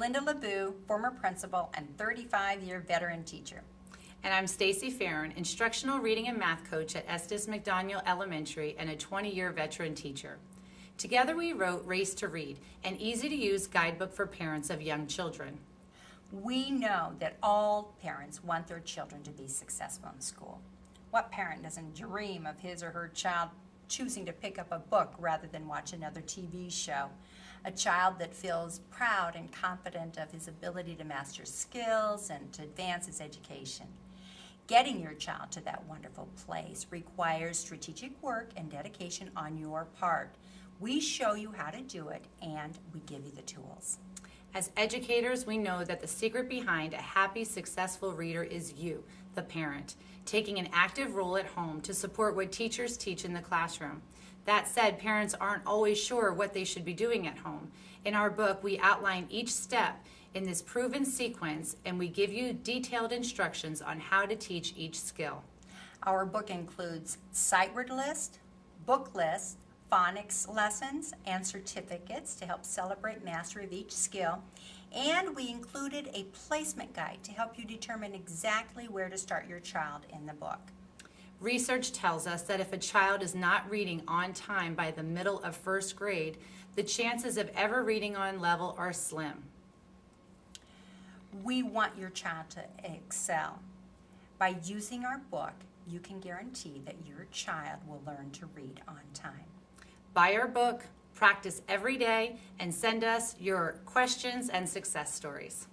Linda LeBeau, former principal and 35-year veteran teacher. And I'm Stacy Farron, instructional reading and math coach at Estes McDaniel Elementary and a 20-year veteran teacher. Together we wrote Race to Read, an easy-to-use guidebook for parents of young children. We know that all parents want their children to be successful in school. What parent doesn't dream of his or her child choosing to pick up a book rather than watch another TV show? A child that feels proud and confident of his ability to master skills and to advance his education. Getting your child to that wonderful place requires strategic work and dedication on your part. We show you how to do it, and we give you the tools. As educators, we know that the secret behind a happy, successful reader is you, the parent, taking an active role at home to support what teachers teach in the classroom. That said, parents aren't always sure what they should be doing at home. In our book, we outline each step in this proven sequence, and we give you detailed instructions on how to teach each skill. Our book includes sight word list, book list, phonics lessons, and certificates to help celebrate mastery of each skill. And we included a placement guide to help you determine exactly where to start your child in the book. Research tells us that if a child is not reading on time by the middle of first grade, the chances of ever reading on level are slim. We want your child to excel. By using our book, you can guarantee that your child will learn to read on time. Buy our book, practice every day, and send us your questions and success stories.